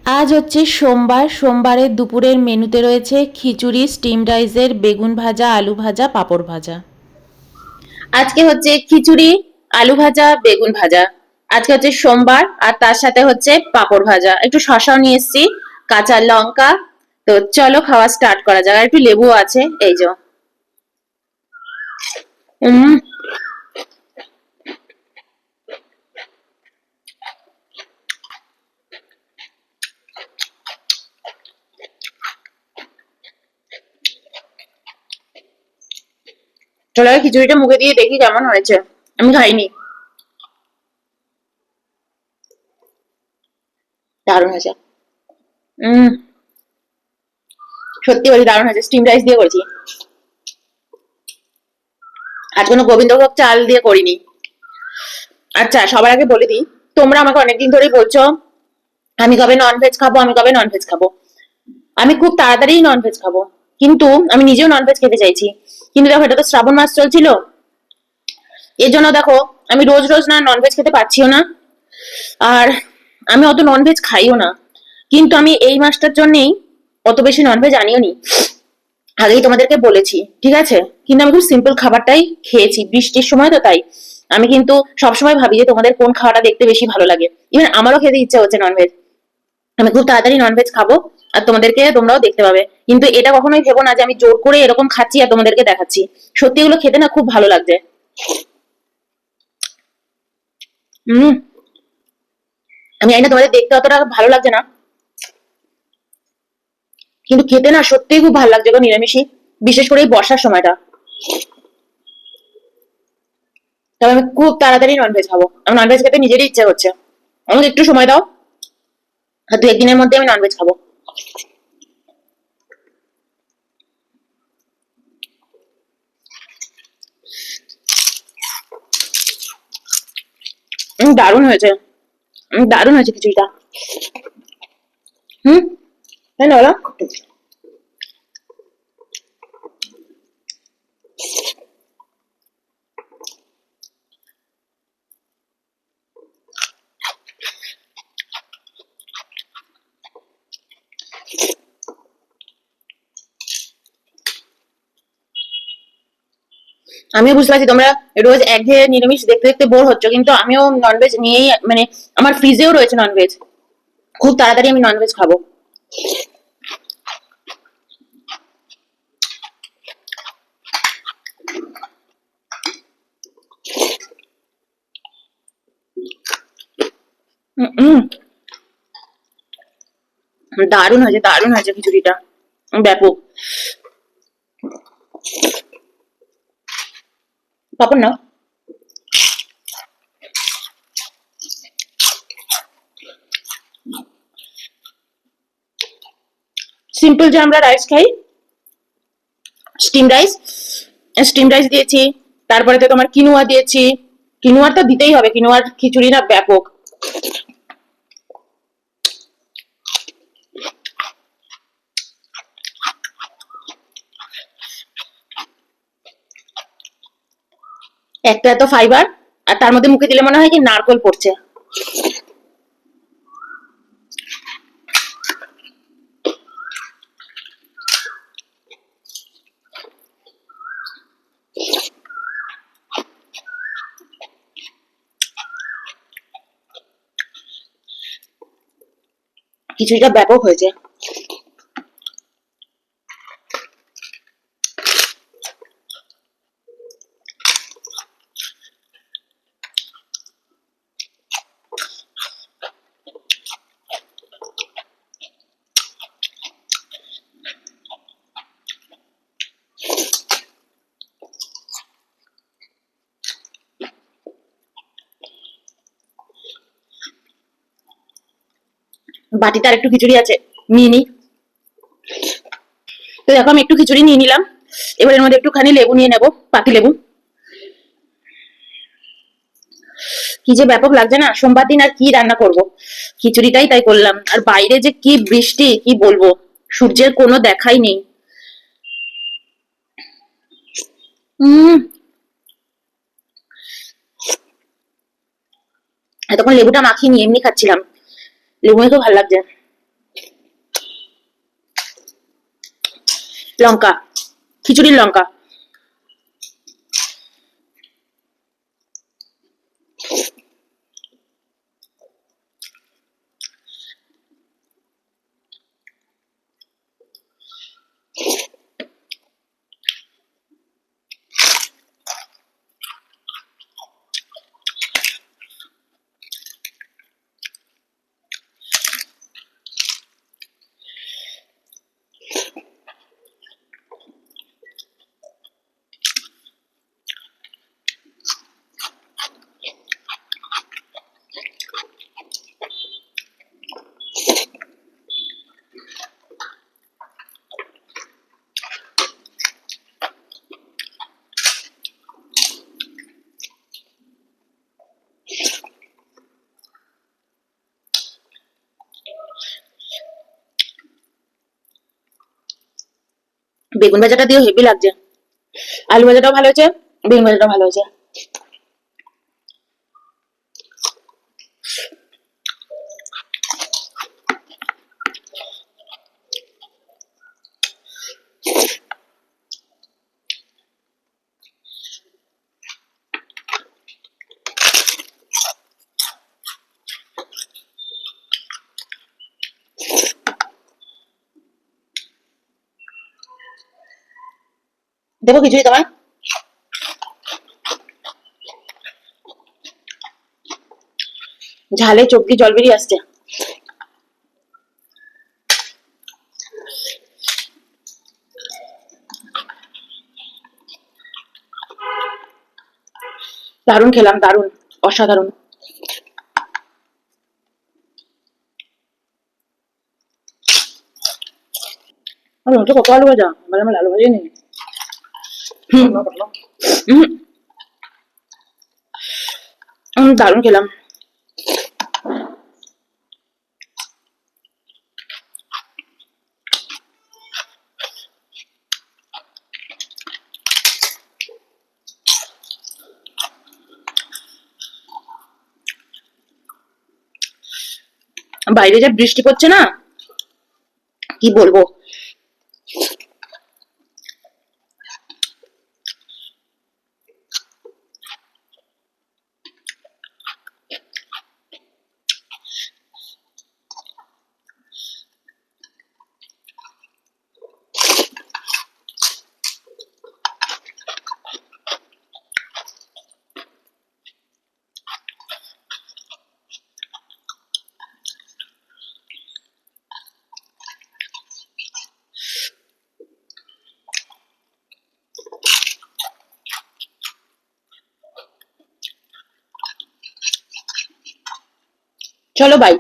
আজ হচ্ছে সোমবার। সোমবারের দুপুরের মেনুতে রয়েছে খিচুড়ি, স্টিম রাইসের, বেগুন ভাজা, আলু ভাজা, পাঁপড় ভাজা। আজকে হচ্ছে খিচুড়ি, আলু ভাজা, বেগুন ভাজা। আজকে হচ্ছে সোমবার, আর তার সাথে হচ্ছে পাঁপড় ভাজা, একটু শসাও নিয়ে এসেছি, কাঁচা লঙ্কা। তো চলো খাওয়া স্টার্ট করা যাক। আর একটু লেবুও আছে, এই যে। উম চলো আগে খিচুড়িটা মুখে দিয়ে দেখি কেমন হয়েছে। আমি খাইনি। দারুণ হয়েছে। উম সত্যি বলি দারুণ হয়েছে, স্টিম রাইস দিয়ে করেছি। আজ কোনো গোবিন্দভোগ চাল দিয়ে করিনি। আচ্ছা, সবার আগে বলে দিই, তোমরা আমাকে অনেকদিন ধরেই বলছো আমি কবে ননভেজ খাবো, আমি কবে ননভেজ খাবো। আমি খুব তাড়াতাড়ি ননভেজ খাবো, কিন্তু আমি নিজেও ননভেজ খেতে চাইছি। কিন্তু দেখো, এটা তো শ্রাবণ মাস চলছিল, এর জন্য দেখো আমি রোজ রোজ না ননভেজ খেতে পারছিও না। আর আমি অত ননভেজ খাইও না, কিন্তু আমি এই মাসটার জন্যই অত বেশি ননভেজ আনিও নি। আগেই তোমাদেরকে বলেছি, ঠিক আছে? কিন্তু আমি খুব সিম্পল খাবারটাই খেয়েছি, বৃষ্টির সময় তো তাই। আমি কিন্তু সবসময় ভাবি যে তোমাদের কোন খাওয়াটা দেখতে বেশি ভালো লাগে। ইভেন আমারও খেতে ইচ্ছা হচ্ছে ননভেজ। আমি খুব তাড়াতাড়ি ননভেজ খাবো, আর তোমাদেরকে তোমরাও দেখতে পাবে। কিন্তু এটা কখনোই ভেবো না যে আমি জোর করে এরকম খাচ্ছি আর তোমাদেরকে দেখাচ্ছি। সত্যি এগুলো খেতে না খুব ভালো লাগছে। হম আমি জানি না তোমাদের দেখতে অতটা ভালো লাগছে না, কিন্তু খেতে না সত্যিই খুব ভালো লাগছে গো নিরামিষই, বিশেষ করে এই বর্ষার সময়টা। তবে আমি খুব তাড়াতাড়ি ননভেজ খাবো, আমার ননভেজ খেতে নিজেরই ইচ্ছা হচ্ছে। আমাকে একটু সময় দাও, আর দু একদিনের মধ্যে আমি ননভেজ খাবো। দারুণ হয়েছে। দারুণ হয়েছে খিচুড়িটা। হুম, তাই না বলো? আমিও বুঝতে পারছি তোমরা রোজ একঘেয়ে নিরামিষ দেখতে দেখতে বোর হচ্ছ, কিন্তু আমিও ননভেজ নিয়েই, মানে আমার ফ্রিজেও রয়েছে ননভেজ। খুব তাড়াতাড়ি আমি ননভেজ খাবো। উম, দারুণ হয়েছে, দারুণ হয়েছে খিচুড়িটা, ব্যাপক। পাপড় না, সিম্পল যে আমরা রাইস খাই, স্টিম রাইস, স্টিম রাইস দিয়েছি। তারপরে তো তোমার কিনুয়া দিয়েছি। কিনুয়ার তো দিতেই হবে, কিনুয়ার খিচুড়ি না ব্যাপক। একটা এত ফাইবার, আর তার মধ্যে মুখে দিলে মনে হয় কি নারকোল পড়ছে। খিচুড়িটা ব্যাপক হয়েছে। বাটিতে আর একটু খিচুড়ি আছে, নিয়ে নিই। তো দেখো আমি একটু খিচুড়ি নিয়ে নিলাম। এবার এর মধ্যে একটুখানি লেবু নিয়ে নেবো, পাতি লেবু। কি যে ব্যাপক লাগছে না, সোমবার দিন আর কি রান্না করব, খিচুড়িটাই তাই করলাম। আর বাইরে যে কি বৃষ্টি, কি বলবো, সূর্যের কোনো দেখাই নেই। হম এতক্ষণ লেবুটা মাখিয়ে নিয়ে এমনি খাচ্ছিলাম, লেবু মেখে ভালো লাগছে। লঙ্কা, খিচুড়ির লঙ্কা। বেগুন ভাজাটা দিয়ে হেভি লাগছে। আলু ভাজাটাও ভালো হয়েছে, বেগুন ভাজাটাও ভালো হয়েছে। দেবো খিচুড়ি তোমায়? ঝালে চোখ দিয়ে জল বেরিয়ে আসছে। দারুণ খেলাম, দারুণ, অসাধারণ। কত আলু ভাজা, আমার আলু ভাজাই নেই। দারুণ খেলাম। বাইরে যা বৃষ্টি পড়ছে না, কি বলবো। চলো বাই।